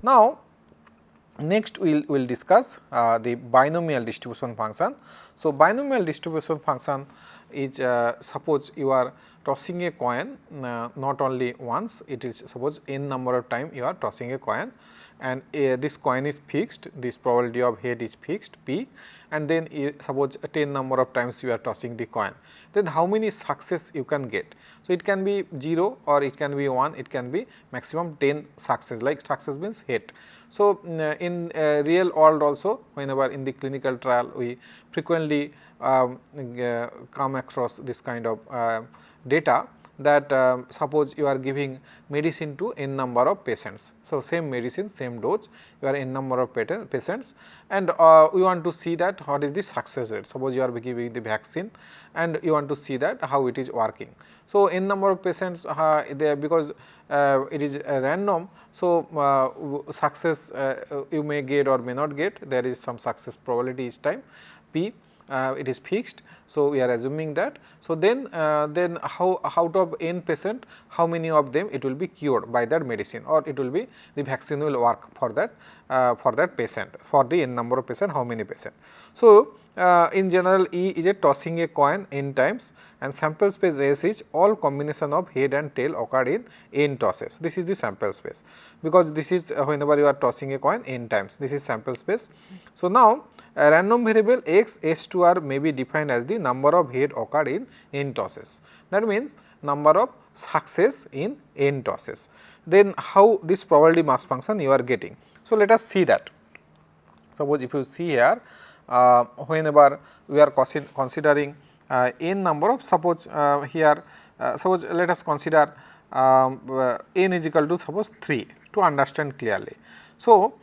Now, next we will discuss the binomial distribution function. So, binomial distribution function is suppose you are tossing a coin not only once, it is suppose n number of time you are tossing a coin, and this coin is fixed, this probability of head is fixed p, and then suppose 10 number of times you are tossing the coin, then how many success you can get. So, it can be 0 or it can be 1, it can be maximum 10 success, like success means head. So, in real world also, whenever in the clinical trial we frequently come across this kind of data, that suppose you are giving medicine to n number of patients. So, same medicine, same dose, you are n number of patients, and we want to see that what is the success rate. Suppose you are giving the vaccine and you want to see that how it is working. So, n number of patients there, because it is random. So, success you may get or may not get, there is some success probability each time p. It is fixed. So, we are assuming that. So, then how out of n patient, how many of them it will be cured by that medicine, or it will be the vaccine will work for that patient, for the n number of patient, how many patient. So, in general E is a tossing a coin n times, and sample space S is all combination of head and tail occurred in n tosses. This is the sample space, because this is whenever you are tossing a coin n times, this is sample space. So, now a random variable x S2R may be defined as the number of head occurred in n tosses. That means number of success in n tosses. Then how this probability mass function you are getting. So, let us see that. Suppose if you see here, whenever we are considering n number of, suppose here suppose let us consider n is equal to suppose 3 to understand clearly. So,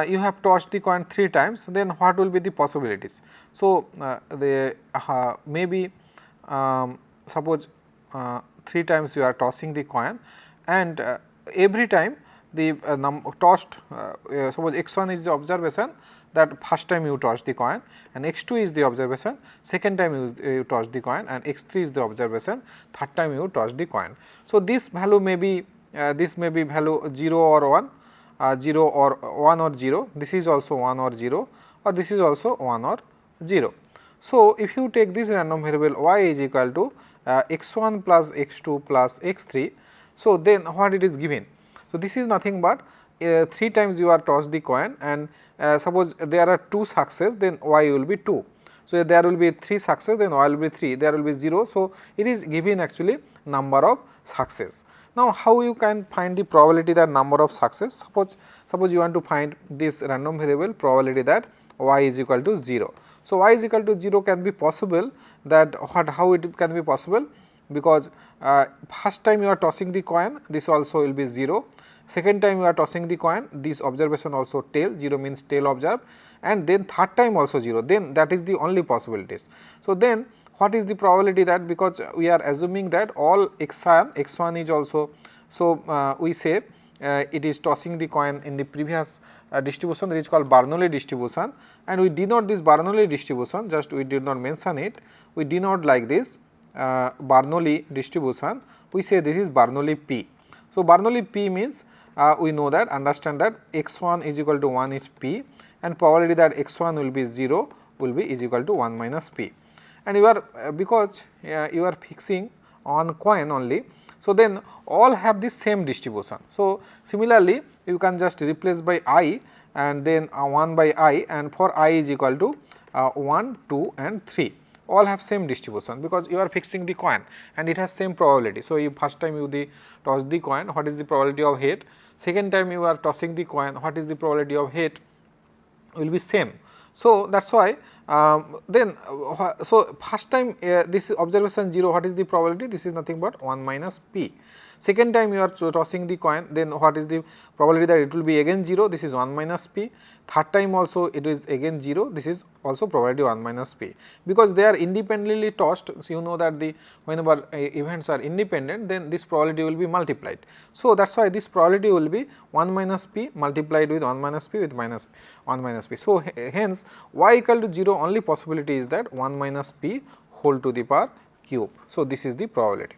you have tossed the coin 3 times, then what will be the possibilities. So, the maybe suppose 3 times you are tossing the coin, and every time the tossed suppose x1 is the observation, that first time you toss the coin, and x2 is the observation, second time you toss the coin, and x3 is the observation, third time you toss the coin. So, this value may be this may be value 0 or 1, 0 or 1 or 0, this is also 1 or 0, or this is also 1 or 0. So, if you take this random variable y is equal to x1 plus x2 plus x3, so then what it is given. So, this is nothing but 3 times you are tossed the coin, and suppose there are 2 success, then y will be 2. So, there will be 3 success, then y will be 3, there will be 0. So, it is given actually number of success. Now, how you can find the probability that number of success? Suppose you want to find this random variable probability that y is equal to 0. So, y is equal to 0 can be possible, that how it can be possible, because first time you are tossing the coin, this also will be 0. Second time you are tossing the coin, this observation also tail, 0 means tail observed, and then third time also 0, then that is the only possibilities. So, then what is the probability that, because we are assuming that all x1 is also, so we say it is tossing the coin in the previous distribution, that is called Bernoulli distribution, and we denote this Bernoulli distribution, just we did not mention it, we denote like this Bernoulli distribution, we say this is Bernoulli P. So, Bernoulli P means we know that, understand that x1 is equal to 1 is p, and probability that x1 will be 0 will be is equal to 1 minus p. And you are because you are fixing on coin only, so then all have the same distribution. So, similarly you can just replace by I, and then 1 by I, and for I is equal to 1, 2 and 3, all have same distribution, because you are fixing the coin and it has same probability. So, you first time you toss the coin, what is the probability of head, second time you are tossing the coin, what is the probability of head, will be same. So, that is why then so first time this observation 0, what is the probability, this is nothing but 1 minus p. Second time you are tossing the coin, then what is the probability that it will be again 0, this is 1 minus p. Third time also it is again 0, this is also probability 1 minus p, because they are independently tossed. So, you know that the whenever events are independent, then this probability will be multiplied. So, that is why this probability will be 1 minus p multiplied with 1 minus p with 1 minus p. So, hence y equal to 0, only possibility is that 1 minus p whole to the power cube. So, this is the probability.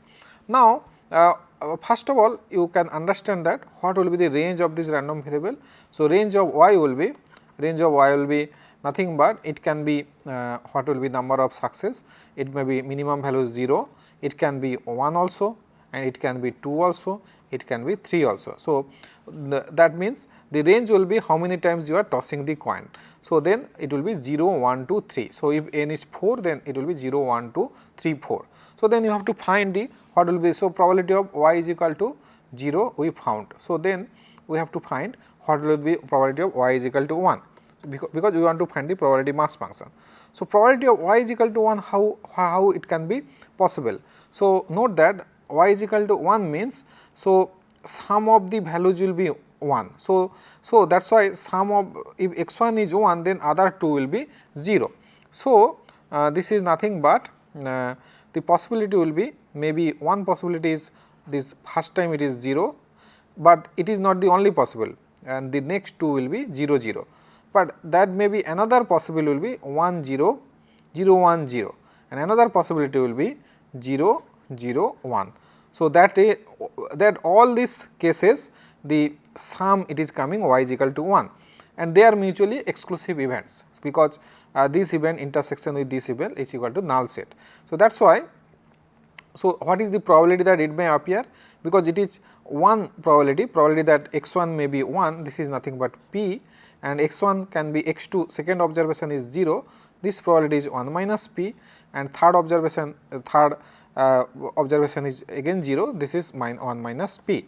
Now, first of all you can understand that what will be the range of this random variable. So, range of y will be nothing but it can be what will be number of success, it may be minimum value 0, it can be 1 also, and it can be 2 also, it can be 3 also. So, that means the range will be how many times you are tossing the coin. So, then it will be 0, 1, 2, 3. So, if n is 4, then it will be 0, 1, 2, 3, 4. So, then you have to find the what will be. So, probability of y is equal to 0 we found. So, then we have to find what will be probability of y is equal to 1, because we want to find the probability mass function. So, probability of y is equal to 1, how it can be possible. So, note that y is equal to 1 means, so sum of the values will be 1. So, that is why sum of, if x1 is 1, then other 2 will be 0. So, this is nothing but the possibility will be, maybe one possibility is this first time it is 0, but it is not the only possible, and the next 2 will be 0 0, but that may be another possible will be 1 0 0 1 0, and another possibility will be 0 0 1. So, that all these cases the sum it is coming y is equal to 1, and they are mutually exclusive events, because this event intersection with this event is equal to null set. So, that is why. So, what is the probability that it may appear? Because it is one probability that x1 may be 1, this is nothing but p, and x1 can be x2, second observation is 0, this probability is 1 minus p, and third observation is again 0, this is 1 minus p.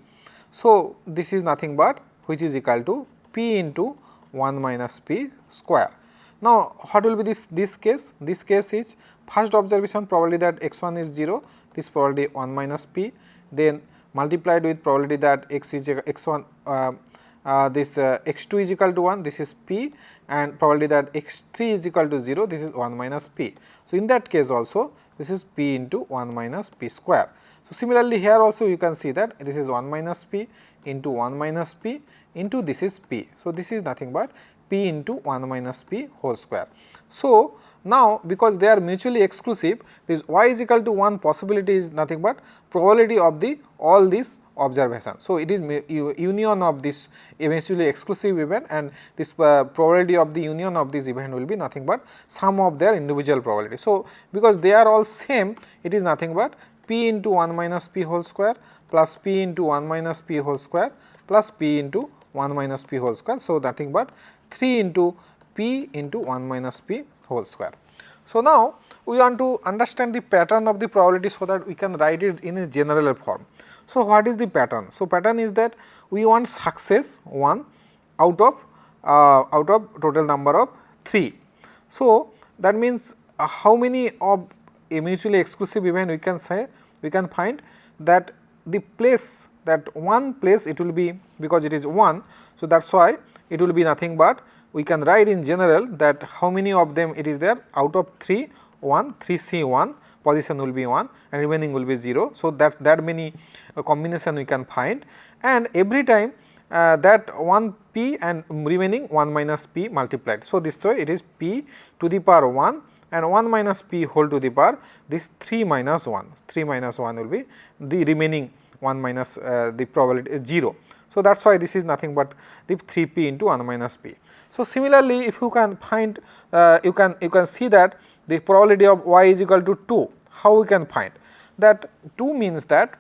So, this is nothing but which is equal to p into 1 minus p square. Now, what will be this case? This case is first observation probability that x1 is 0, this probability 1 minus p, then multiplied with probability that x1 this x2 is equal to 1, this is p, and probability that x3 is equal to 0, this is 1 minus p. So, in that case also this is p into 1 minus p square. So, similarly here also you can see that this is 1 minus p into 1 minus p into this is p. So, this is nothing but p into 1 minus p whole square. So, now because they are mutually exclusive, this y is equal to 1 possibility is nothing but probability of the all these observations. So, it is union of this eventually exclusive event, and this probability of the union of this event will be nothing but sum of their individual probability. So, because they are all same, it is nothing but p into 1 minus p whole square plus p into 1 minus p whole square plus p into 1 minus p whole square. So, nothing but 3 into p into 1 minus p whole square. So, now we want to understand the pattern of the probability, so that we can write it in a general form. So, what is the pattern? So, pattern is that we want success 1 out of total number of 3. So, that means how many of a mutually exclusive event we can say, we can find that the place, that one place it will be, because it is 1. So, that is why it will be nothing but we can write in general that how many of them it is there, out of 3 1 3C 1 position will be 1 and remaining will be 0. So, that many combination we can find, and every time that 1 p and remaining 1 minus p multiplied. So, this way it is p to the power 1 and 1 minus p whole to the power this 3 minus 1 will be the remaining 1 minus the probability is 0. So, that is why this is nothing but the 3p into 1 minus p. So, similarly, if you can find you can see that the probability of y is equal to 2. How we can find that? 2 means that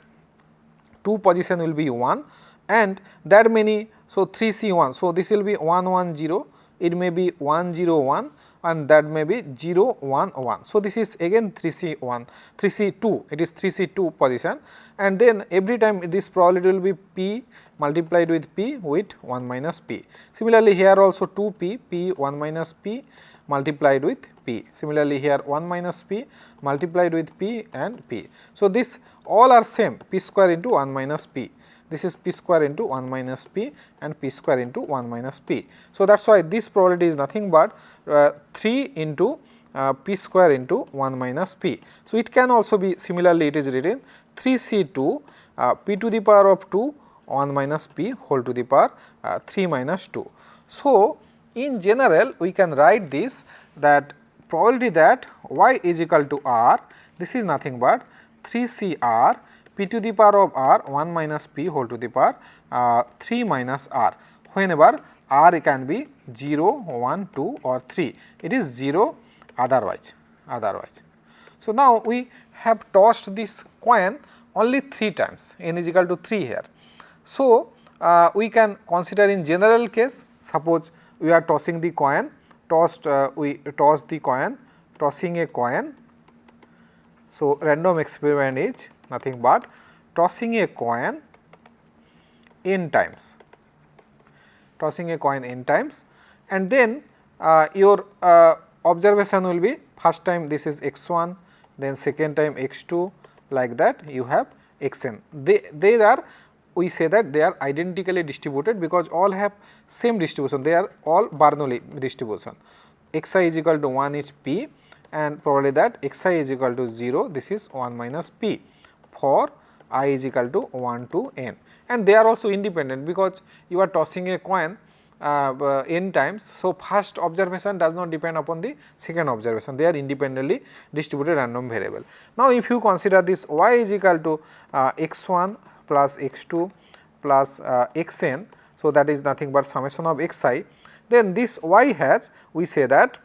2 position will be 1 and that many. So, 3C1. So, this will be 1 1 0, it may be 1 0 1 and that may be 0 1 1. So, this is again 3C1 3C2, it is 3C2 position, and then every time this probability will be p multiplied with p with 1 minus p. Similarly, here also 2p p 1 minus p multiplied with p. Similarly, here 1 minus p multiplied with p and p. So, this all are same, p square into 1 minus p. This is p square into 1 minus p and p square into 1 minus p. So, that is why this probability is nothing but 3 into p square into 1 minus p. So, it can also be similarly it is written 3C2 p to the power of 2 1 minus p whole to the power 3 minus 2. So, in general we can write this, that probability that y is equal to r, this is nothing but 3CR p p to the power of r 1 minus p whole to the power 3 minus r, whenever r can be 0, 1, 2 or 3, it is 0 otherwise. So, now we have tossed this coin only 3 times, n is equal to 3 here. So, we can consider in general case, suppose we are tossing the coin, we toss the coin, tossing a coin. So, random experiment is nothing but tossing a coin n times, and then your observation will be first time this is x1, then second time x2, like that you have xn. They are, we say that they are identically distributed because all have same distribution, they are all Bernoulli distribution. Xi is equal to 1 is p, and probably that xi is equal to 0, this is 1 minus p for I is equal to 1 to n, and they are also independent because you are tossing a coin n times. So, first observation does not depend upon the second observation, they are independently distributed random variable. Now, if you consider this y is equal to x1 plus x2 plus xn, so that is nothing but summation of xi, then this y has, we say that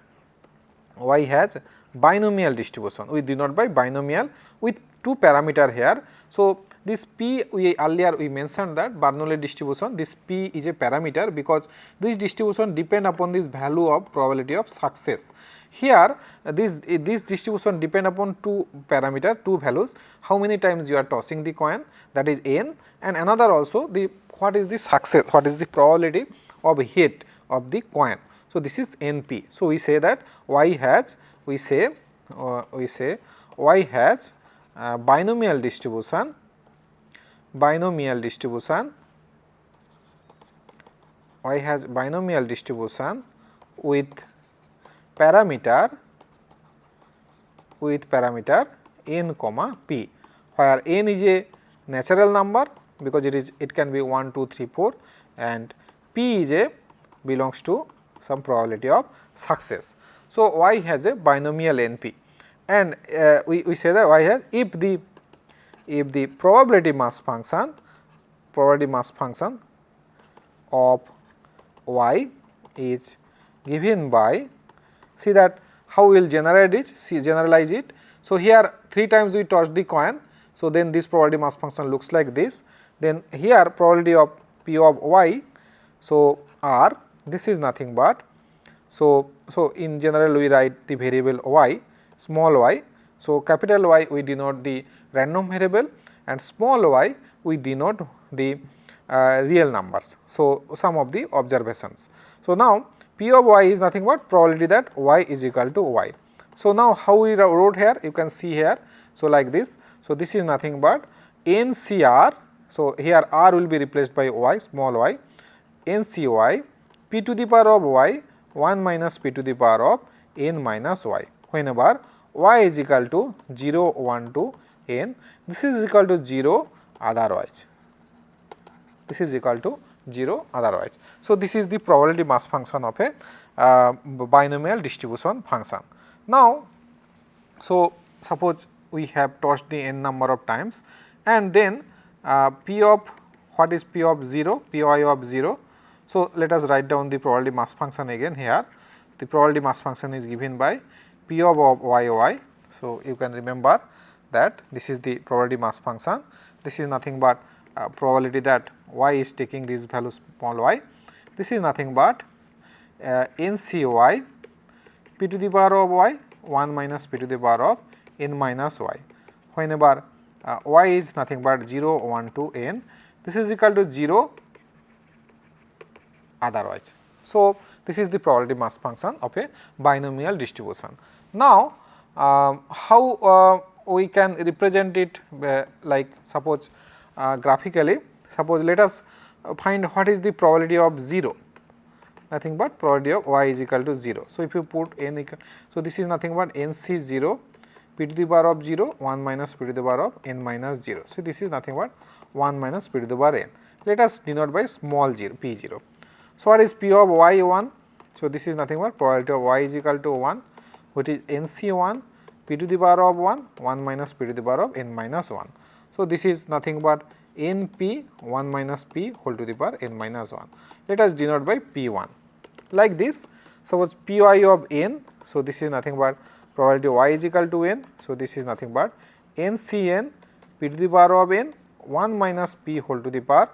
y has binomial distribution, we denote by binomial with 2 parameter here. So, this p, we earlier we mentioned that Bernoulli distribution, this p is a parameter because this distribution depend upon this value of probability of success. Here this distribution depend upon 2 parameter, 2 values, how many times you are tossing the coin, that is n, and another also the what is the success, what is the probability of hit of the coin. So, this is NP. So, we say that y has, we say y has binomial distribution y has binomial distribution with parameter n comma p, where n is a natural number because it can be 1, 2, 3, 4, and p is a belongs to some probability of success. So, y has a binomial NP, and we say that y has, if the probability mass function of y is given by, see that how we will generalize it. So, here 3 times we toss the coin, so then this probability mass function looks like this, then here probability of p of y, so r, this is nothing but, so in general we write the variable y, small y. So, capital Y we denote the random variable, and small y we denote the real numbers. So, some of the observations. So, now p of y is nothing but probability that y is equal to y. So, now how we wrote here, you can see here. So, like this. So, this is nothing but NCR. So, here r will be replaced by y, small y, NCy p to the power of y 1 minus p to the power of n minus y, whenever y is equal to 0, 1 to n, this is equal to 0 otherwise. So, this is the probability mass function of a binomial distribution function. Now, so suppose we have tossed the n number of times, and then p of, what is p of 0, py of 0. So, let us write down the probability mass function again here. The probability mass function is given by p of y. So, you can remember that this is the probability mass function. This is nothing but probability that y is taking this value small y. This is nothing but NCy p to the power of y 1 minus p to the power of n minus y, whenever y is nothing but 0, 1 to n, this is equal to 0 otherwise. So, this is the probability mass function of a binomial distribution. Now, how we can represent it, like suppose graphically, suppose let us find what is the probability of 0, nothing but probability of y is equal to 0. So, if you put n equal, so this is nothing but NC 0 p to the power of 0 1 minus p to the power of n minus 0. So, this is nothing but 1 minus p to the power n. Let us denote by small 0 p 0. So, what is p of y 1? So, this is nothing but probability of y is equal to 1, which is NC 1 p to the power of 1 1 minus p to the power of n minus 1. So, this is nothing but NP 1 minus P whole to the power n minus 1. Let us denote by P1 like this. Suppose Py of n, so this is nothing but probability y is equal to n. So, this is nothing but NCn P to the power of n 1 minus P whole to the power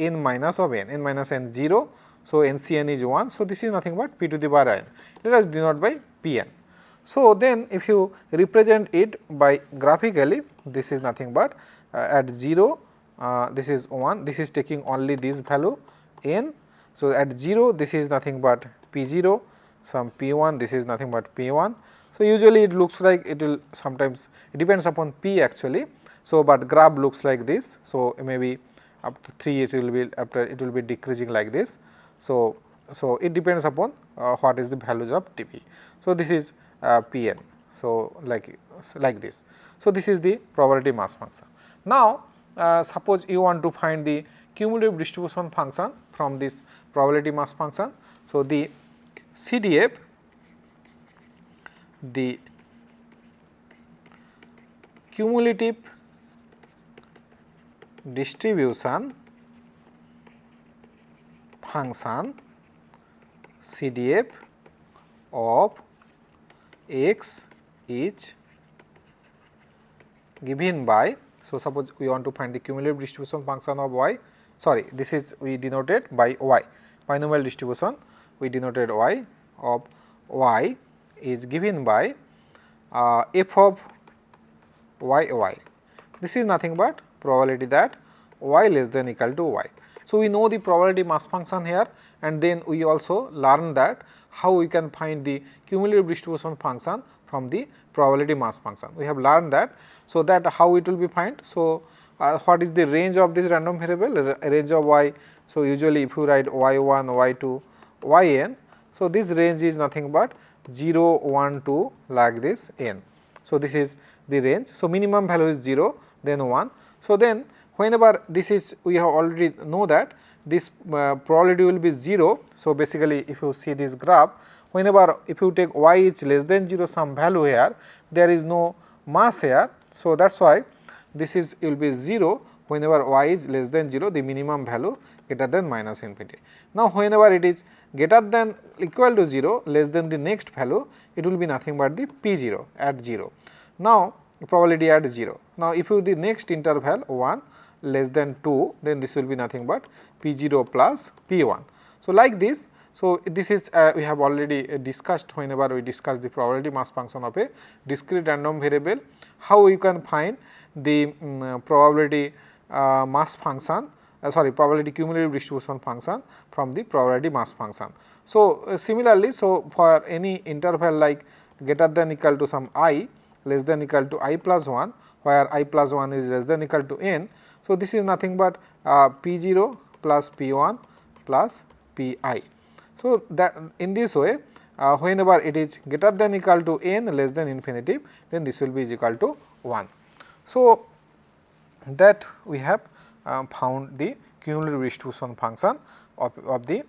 n minus of n minus n 0. So, NCn is 1. So, this is nothing but P to the power n. Let us denote by Pn. So, then if you represent it by graphically, this is nothing but at 0 this is 1, this is taking only this value n. So, at 0 this is nothing but P0, some P1, this is nothing but P1. So, usually it looks like it will sometimes it depends upon P actually. So, but graph looks like this. So, maybe up to 3 it will be after it will be decreasing like this. So, it depends upon what is the values of Tp. So, this is Pn. So, like this. So, this is the probability mass function. Now, suppose you want to find the cumulative distribution function from this probability mass function. So, the CDF, the cumulative distribution function CDF of x is given by. So, suppose we want to find the cumulative distribution function of y, sorry, this is we denoted by y, binomial distribution we denoted y of y is given by f of y. This is nothing but probability that y less than equal to y. So, we know the probability mass function here, and then we also learn that how we can find the cumulative distribution function from the probability mass function. We have learned that. So, that how it will be find. So, what is the range of this random variable, range of y. So, usually if you write y1, y2, yn, so this range is nothing but 0, 1, 2 like this n. So, this is the range. So, minimum value is 0, then 1. So, then whenever this is, we have already know that this probability will be 0. So, basically if you see this graph, whenever if you take y is less than 0 some value here, there is no mass here. So, that is why this is will be 0 whenever y is less than 0, the minimum value greater than minus infinity. Now, whenever it is greater than equal to 0, less than the next value, it will be nothing but the P0 at 0. Now, probability at 0. Now, if you the next interval 1 less than 2, then this will be nothing but P0 plus P1. So, like this. So, this is we have already discussed whenever we discuss the probability mass function of a discrete random variable, how we can find the probability mass function, probability cumulative distribution function from the probability mass function. So, similarly, so for any interval like greater than equal to some I, less than equal to I plus 1, where I plus 1 is less than equal to n. So, this is nothing but P0 plus P1 plus Pi. So, that in this way whenever it is greater than equal to n less than infinity, then this will be is equal to 1. So, that we have found the cumulative distribution function of the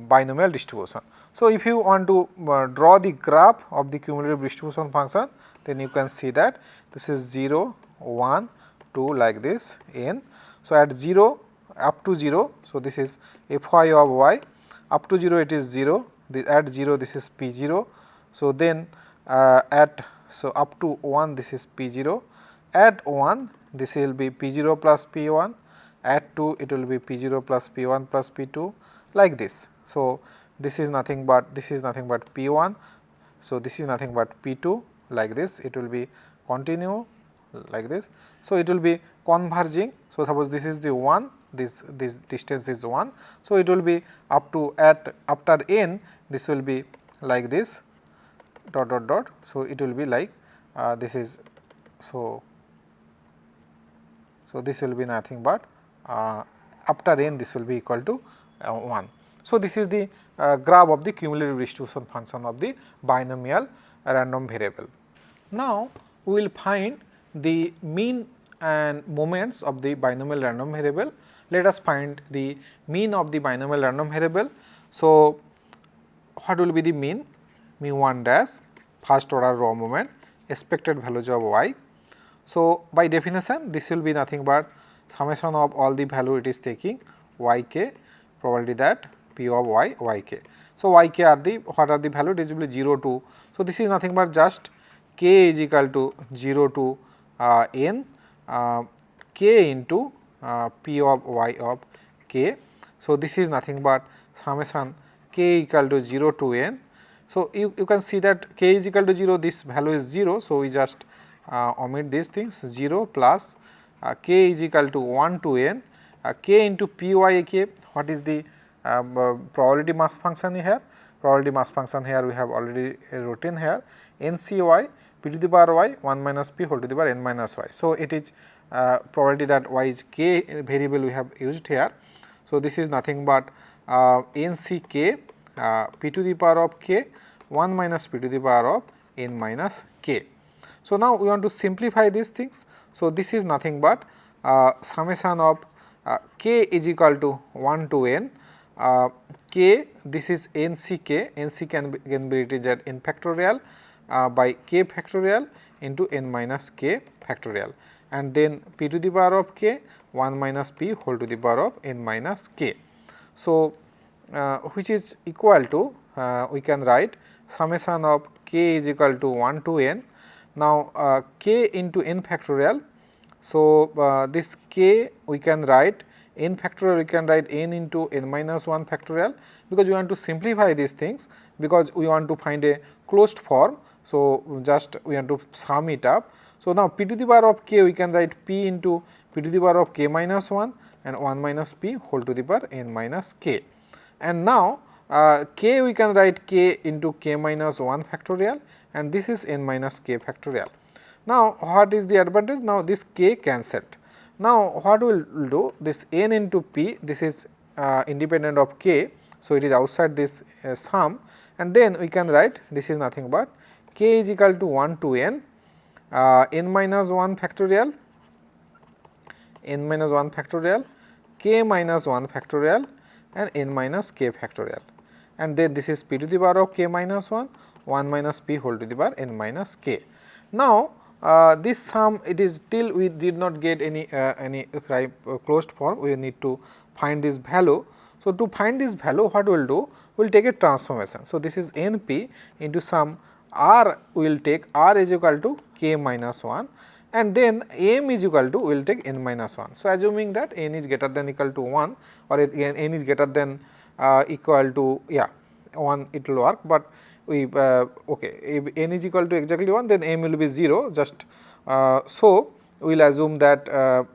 binomial distribution. So, if you want to draw the graph of the cumulative distribution function, then you can see that this is 0, 1, 2 like this n. So, at 0 up to 0, so this is fy of y, up to 0 it is 0, at 0 this is P0. So, then at so up to 1 this is P0, at 1 this will be P0 plus P1, at 2 it will be P0 plus P1 plus P2 like this. So, this is nothing but P1. So, this is nothing but P2 like this, it will be continue like this. So, it will be converging. So, suppose this is the 1, this distance is 1. So, it will be up to at after n, this will be like this dot dot dot. So, it will be like this is so this will be nothing but after n this will be equal to 1. So, this is the graph of the cumulative distribution function of the binomial random variable. Now, we will find the mean and moments of the binomial random variable. Let us find the mean of the binomial random variable. So, what will be the mean? Mu 1 dash first order raw moment, expected values of y. So, by definition this will be nothing but summation of all the value it is taking y k, probability that p of y y k. So, y k are the, what are the value? It is will be 0 to, so this is nothing but just k is equal to 0 to n k into p of y of k. So, this is nothing but summation k equal to 0 to n. So, you can see that k is equal to 0, this value is 0. So, we just omit these things, 0 plus k is equal to 1 to n k into p y k. What is the probability mass function here? Probability mass function here we have already written here, n c y p to the power y 1 minus p whole to the power n minus y. So, it is probability that y is k variable we have used here. So, this is nothing but n c k p to the power of k 1 minus p to the power of n minus k. So, now we want to simplify these things. So, this is nothing but summation of k is equal to 1 to n k, this is n c k, n c can be written as n factorial by k factorial into n minus k factorial, and then p to the power of k 1 minus p whole to the power of n minus k. So, which is equal to we can write summation of k is equal to 1 to n. Now, k into n factorial. So, this k we can write n factorial, we can write n into n minus 1 factorial, because we want to simplify these things, because we want to find a closed form. So, just we want to sum it up. So, now p to the power of k we can write p into p to the power of k minus 1 and 1 minus p whole to the power n minus k. And now, k we can write k into k minus 1 factorial, and this is n minus k factorial. Now, what is the advantage? Now, this k cancelled. Now, what we will do, this n into p, this is independent of k. So, it is outside this sum, and then we can write this is nothing but k is equal to 1 to n, n minus 1 factorial, n minus 1 factorial, k minus 1 factorial and n minus k factorial, and then this is p to the power of k minus 1, 1 minus p whole to the power n minus k. Now, this sum, it is still we did not get any closed form, we need to find this value. So, to find this value, what we will do? We will take a transformation. So, this is n p into some r, we will take r is equal to k minus 1, and then m is equal to we will take n minus 1. So, assuming that n is greater than equal to 1, or n is greater than equal to 1, it will work, but we okay, if n is equal to exactly 1, then m will be 0, just so we will assume that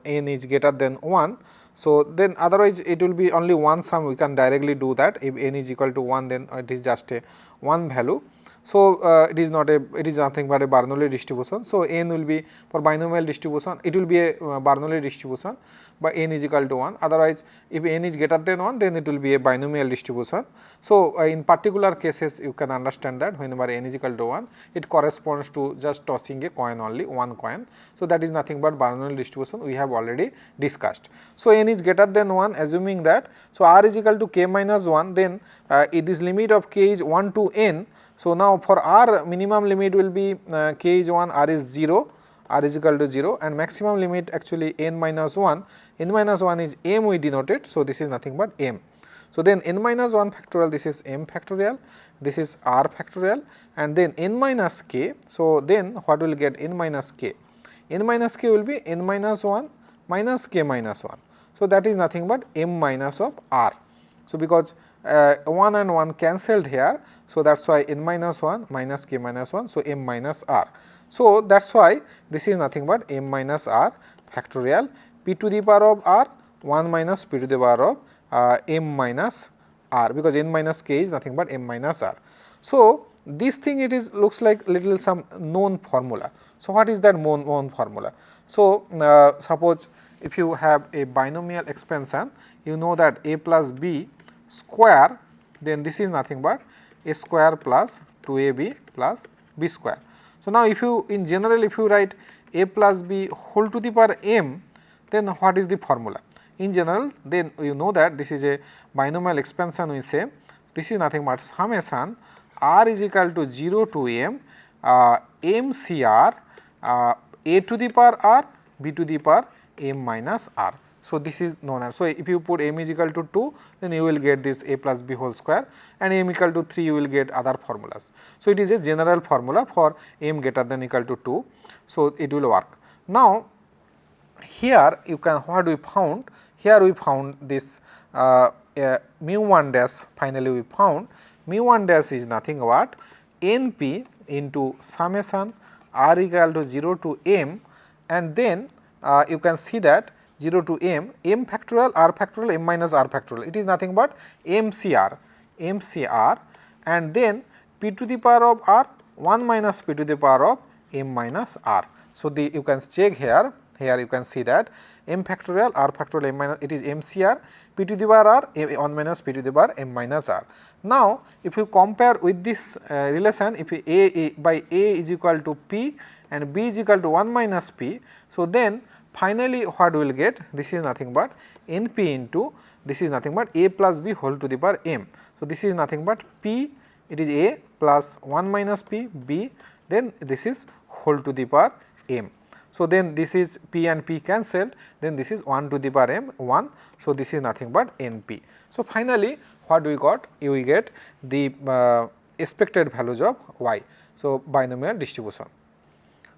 n is greater than 1. So, then otherwise it will be only one sum, we can directly do that. If n is equal to 1, then it is just a 1 value. So, it is not a, it is nothing but a Bernoulli distribution. So, n will be for binomial distribution, it will be a Bernoulli distribution, but n is equal to 1. Otherwise, if n is greater than 1, then it will be a binomial distribution. So, in particular cases, you can understand that whenever n is equal to 1, it corresponds to just tossing a coin only, one coin. So, that is nothing but Bernoulli distribution we have already discussed. So, n is greater than 1, assuming that, so r is equal to k minus 1, then this limit of k is 1 to n. So, now for r, minimum limit will be k is 1, r is 0, r is equal to 0, and maximum limit actually n minus 1, n minus 1 is m we denoted. So, this is nothing but m. So, then n minus 1 factorial, this is m factorial, this is r factorial, and then n minus k. So, then what will get n minus k? N minus k will be n minus 1 minus k minus 1. So, that is nothing but m minus of r. So, because 1 and 1 cancelled here. So, that is why n minus 1 minus k minus 1. So, m minus r. So, that is why this is nothing but m minus r factorial p to the power of r 1 minus p to the power of m minus r, because n minus k is nothing but m minus r. So, this thing it is looks like little some known formula. So, what is that known formula? So, suppose if you have a binomial expansion, you know that a plus b square, then this is nothing but a square plus 2ab plus b square. So, now if you in general if you write a plus b whole to the power m, then what is the formula? In general, then you know that this is a binomial expansion, we say this is nothing but summation r is equal to 0 to m mcr a to the power r, b to the power m minus r. So, this is known as, so if you put m is equal to 2, then you will get this a plus b whole square, and m equal to 3 you will get other formulas. So, it is a general formula for m greater than equal to 2. So, it will work. Now, here you can, what we found, here we found this mu 1 dash, finally we found mu 1 dash is nothing but np into summation r equal to 0 to m, and then you can see that 0 to m factorial, r factorial, m minus r factorial, it is nothing but mcr, and then p to the power of r 1 minus p to the power of m minus r. So, you can check here, you can see that m factorial, r factorial, m minus, it is mcr, p to the power r, 1 minus p to the power m minus r. Now, if you compare with this relation, if a by a is equal to p and b is equal to 1 minus p, so then finally what we will get, this is nothing but np into, this is nothing but a plus b whole to the power m. So, this is nothing but p, it is a plus 1 minus p, b, then this is whole to the power m. So, then this is p and p cancelled, then this is 1 to the power m 1. So, this is nothing but np. So, finally, what we got, we get the expected values of y. So, binomial distribution.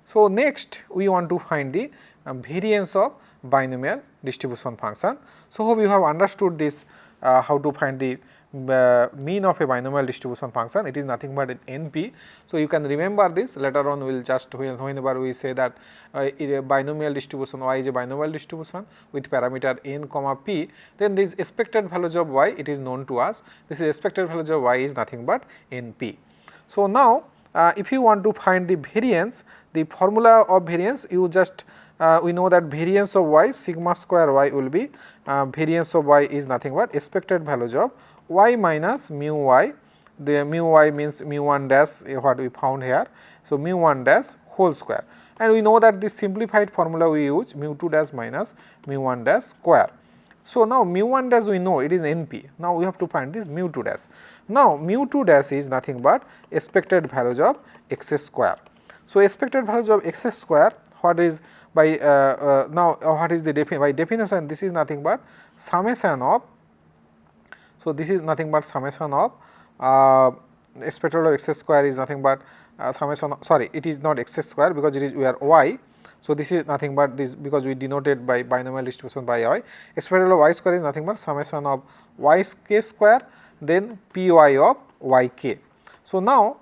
So, next we want to find the variance of binomial distribution function. So, hope you have understood this, how to find the mean of a binomial distribution function, it is nothing but np. So, you can remember this, later on we will just, whenever we say that a binomial distribution y is a binomial distribution with parameter n comma p, then this expected values of y, it is known to us, this is expected values of y is nothing but np. So, now if you want to find the variance, the formula of variance, you just we know that variance of y, sigma square y will be, variance of y is nothing but expected values of y minus mu y, the mu y means mu 1 dash, what we found here. So, mu 1 dash whole square, and we know that this simplified formula we use mu 2 dash minus mu 1 dash square. So, now mu 1 dash we know it is np, now we have to find this mu 2 dash. Now, mu 2 dash is nothing but expected values of x square. So, expected values of x square, what is by now what is the by definition, this is nothing but summation of, so this is nothing but summation of expected value of x square is nothing but summation of, sorry, it is not x square because it is we are y. So, this is nothing but this, because we denoted by binomial distribution by y, expected value of y square is nothing but summation of y k square, then py of y k. So, now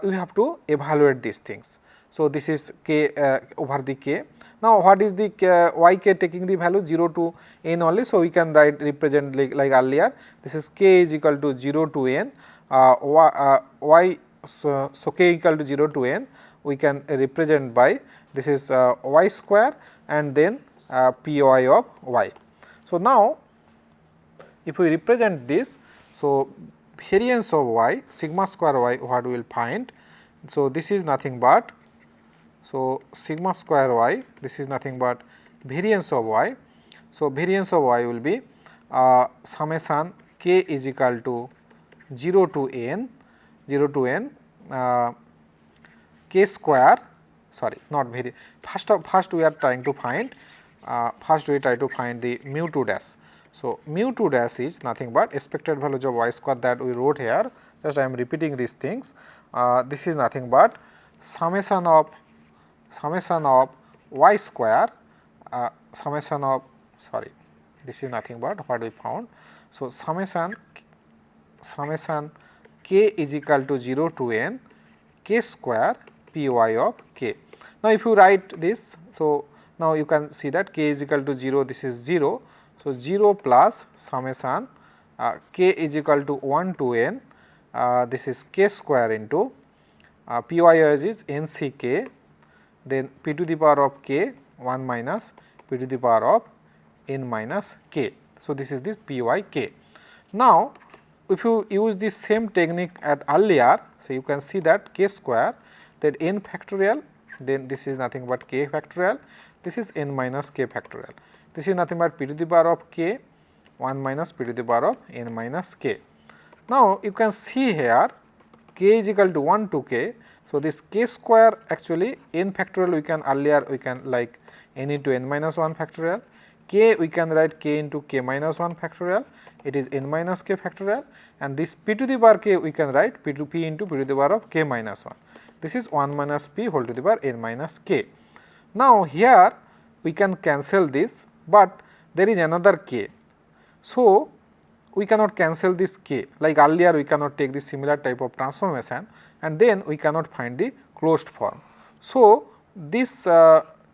we have to evaluate these things. So, this is k over the k. Now, what is the y k taking the value 0 to n only. So, we can write represent like earlier, this is k is equal to 0 to n, y, so k equal to 0 to n, we can represent by this is y square and then py of y. So, now if we represent this, so variance of y, sigma square y, what we will find. So, this is nothing but, so sigma square y, this is nothing but variance of y. So, variance of y will be summation k is equal to 0 to n k square, sorry, not very, first we are trying to find, first we try to find the mu 2 dash. So, mu 2 dash is nothing but expected values of y square that we wrote here, just I am repeating these things. This is nothing but summation of y square, summation of, sorry, this is nothing but what we found. So, summation k is equal to 0 to n k square py of k. Now, if you write this, so now you can see that k is equal to 0, this is 0. So, 0 plus summation k is equal to 1 to n, this is k square into py is n c k, then p to the power of k 1 minus p to the power of n minus k. So, this is this py k. Now, if you use this same technique at earlier, so you can see that k square, that n factorial, then this is nothing but k factorial, this is n minus k factorial, this is nothing but p to the power of k 1 minus p to the power of n minus k. Now, you can see here k is equal to 1 to k. So, this k square actually n factorial we can earlier we can like n into n minus 1 factorial, k we can write k into k minus 1 factorial, it is n minus k factorial, and this p to the power k we can write p into p to the power of k minus 1. This is 1 minus p whole to the power n minus k. Now, here we can cancel this, but there is another k. So, we cannot cancel this k, like earlier we cannot take this similar type of transformation and then we cannot find the closed form. So, this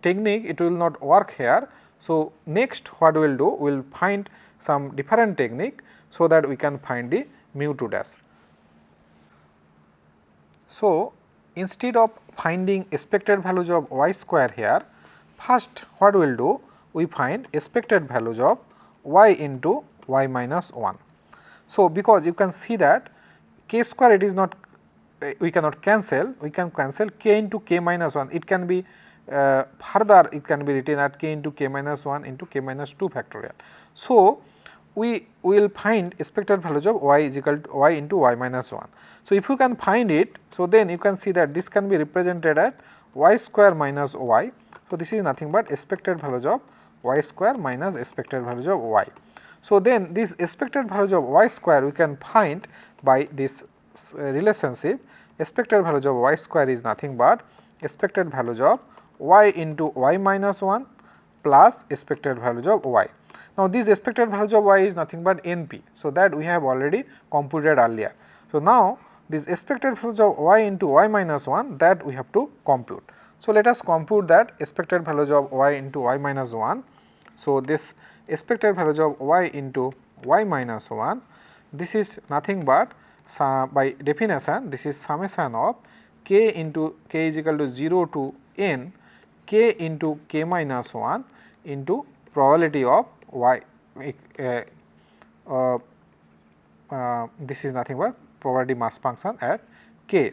technique it will not work here. So, next what we will do, we will find some different technique so that we can find the mu 2 dash. So, instead of finding expected values of y square here, first what we will do, we find expected values of y into y minus 1. So, because you can see that k square it is not we cannot cancel, we can cancel k into k minus 1, it can be further it can be written at k into k minus 1 into k minus 2 factorial. So, we will find expected values of y is equal to y into y minus 1. So, if you can find it, so then you can see that this can be represented at y square minus y. So, this is nothing but expected values of y square minus expected values of y. So, then this expected values of y square we can find by this relationship. Expected values of y square is nothing but expected values of y into y minus 1 plus expected values of y. Now, these expected values of y is nothing but NP. So, that we have already computed earlier. So, now this expected values of y into y minus 1 that we have to compute. So, let us compute that expected values of y into y minus 1. So, this expected values of y into y minus 1, this is nothing but by definition this is summation of k into k is equal to 0 to n k into k minus 1 into probability of y, this is nothing but probability mass function at k.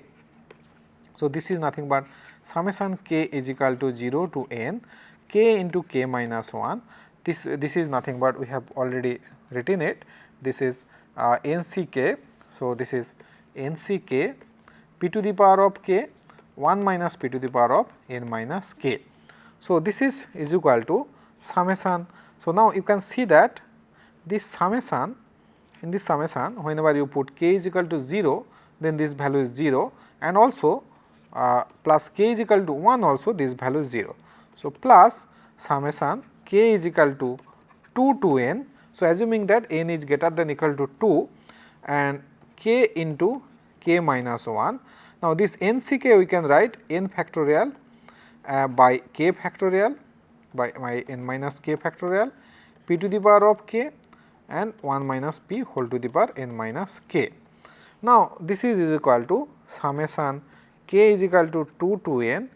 So, this is nothing but summation k is equal to 0 to n k into k minus 1. This is nothing but we have already written it, this is nck. So, this is nck p to the power of k 1 minus p to the power of n minus k. So, this is equal to summation. So, now you can see that this summation, in this summation whenever you put k is equal to 0, then this value is 0, and also plus k is equal to 1 also this value is 0. So, plus summation k is equal to 2 to n. So, assuming that n is greater than equal to 2 and k into k minus 1. Now, this nck we can write n factorial by k factorial by n minus k factorial p to the power of k and 1 minus p whole to the power n minus k. Now, this is equal to summation k is equal to 2 to n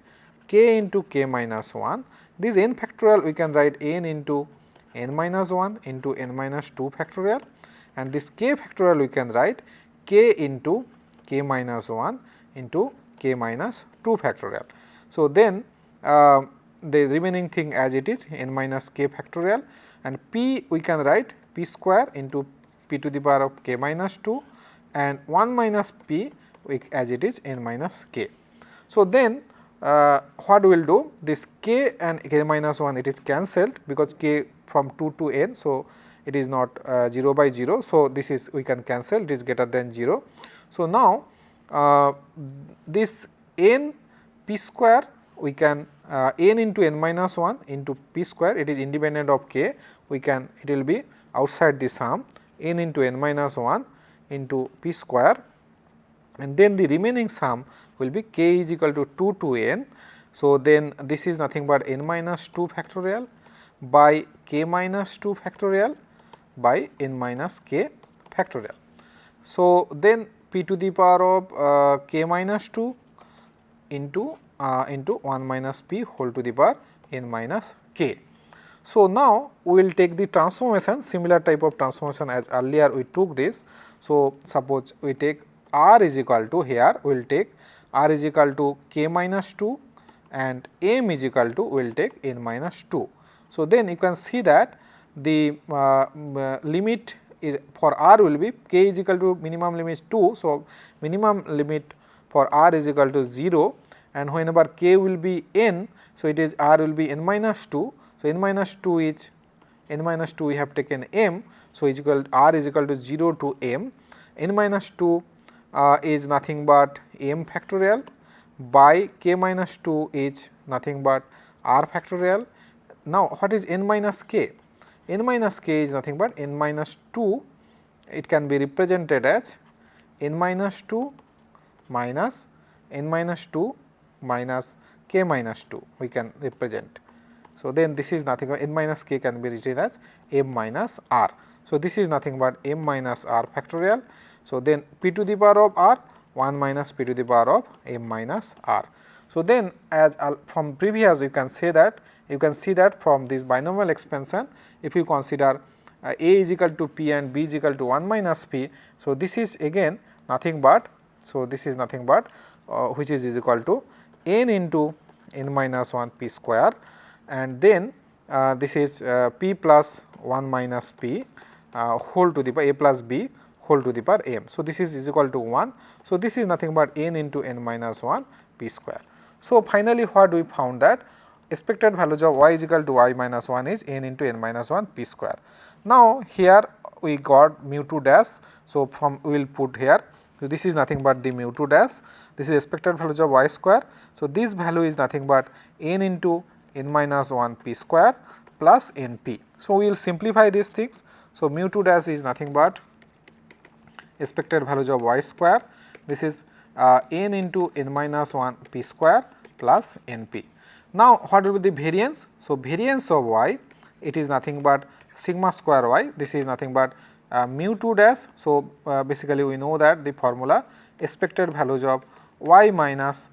k into k minus 1. This n factorial we can write n into n minus 1 into n minus 2 factorial, and this k factorial we can write k into k minus 1 into k minus 2 factorial. So, then the remaining thing as it is n minus k factorial, and p we can write p square into p to the power of k minus 2 and 1 minus p as it is n minus k. So, then what we will do, this k and k minus 1 it is cancelled because k from 2 to n. So, it is not 0 by 0. So, this is we can cancel, it is greater than 0. So, now this n p square we can n into n minus 1 into p square, it is independent of k, we can it will be outside the sum n into n minus 1 into p square, and then the remaining sum will be k is equal to 2 to n. So, then this is nothing but n minus 2 factorial by k minus 2 factorial by n minus k factorial. So, then p to the power of k minus 2 into 1 minus p whole to the power n minus k. So, now we will take the transformation, similar type of transformation as earlier we took this. So, suppose we take r is equal to, here we will take r is equal to k minus 2 and m is equal to we will take n minus 2. So, then you can see that the limit for r will be k is equal to minimum limit is 2. So, minimum limit for r is equal to 0, and whenever k will be n, so it is r will be n minus 2. So, n minus 2 is n minus 2 we have taken m. So, is equal r is equal to 0 to m. N minus 2 is nothing but m factorial by k minus 2 is nothing but r factorial. Now, what is n minus k? N minus k is nothing but n minus 2, it can be represented as n minus 2 minus n minus 2 minus k minus 2 we can represent. So, then this is nothing but n minus k can be written as m minus r. So, this is nothing but m minus r factorial. So, then p to the power of r 1 minus p to the power of m minus r. So, then as from previous you can say that, you can see that from this binomial expansion, if you consider a is equal to p and b is equal to 1 minus p. So, this is again nothing but, so this is nothing but which is equal to n into n minus 1 p square, and then this is p plus 1 minus p whole to the power a plus b whole to the power m. So, this is equal to 1. So, this is nothing but n into n minus 1 p square. So, finally, what we found that expected values of y is equal to y minus 1 is n into n minus 1 p square. Now, here we got mu 2 dash. So, from we will put here. So, this is nothing but the mu 2 dash, this is expected values of y square. So, this value is nothing but n into n minus 1 p square plus n p. So, we will simplify these things. So, mu 2 dash is nothing but expected values of y square, this is n into n minus 1 p square plus n p. Now, what will be the variance? So, variance of y, it is nothing but sigma square y, this is nothing but mu 2 dash. So, basically we know that the formula expected values of y minus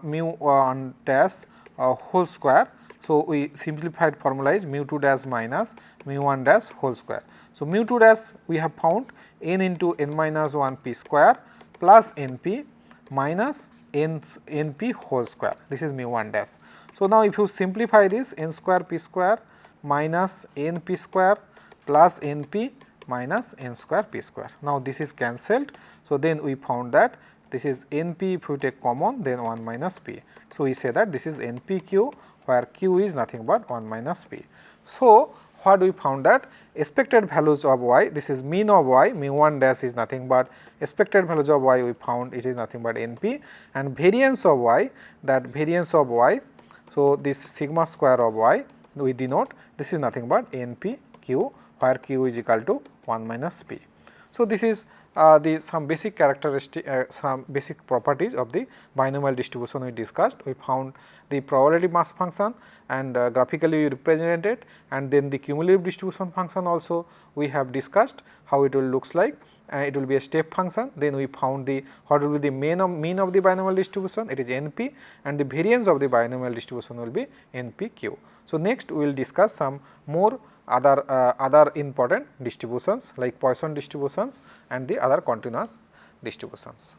mu 1 dash whole square. So, we simplified formula is mu 2 dash minus mu 1 dash whole square. So, mu 2 dash we have found n into n minus 1 p square plus n p minus n p whole square, this is mu 1 dash. So, now if you simplify this, n square p square minus n p square plus n p minus n square p square. Now, this is cancelled. So, then we found that this is n p, if you take common, then 1 minus p. So, we say that this is n p q, where q is nothing but 1 minus p. So, what we found that expected values of y, this is mean of y, mu 1 dash is nothing but expected values of y we found it is nothing but n p, and variance of y, that variance of y. So, this sigma square of y we denote, this is nothing but n p q, where q is equal to 1 minus p. So, this is some basic characteristic, some basic properties of the binomial distribution we discussed. We found the probability mass function and graphically we represented it, and then the cumulative distribution function also we have discussed how it will looks like. It will be a step function. Then we found the what will be the mean of the binomial distribution, it is NP, and the variance of the binomial distribution will be NPQ. So, next we will discuss some more other important distributions like Poisson distributions and the other continuous distributions.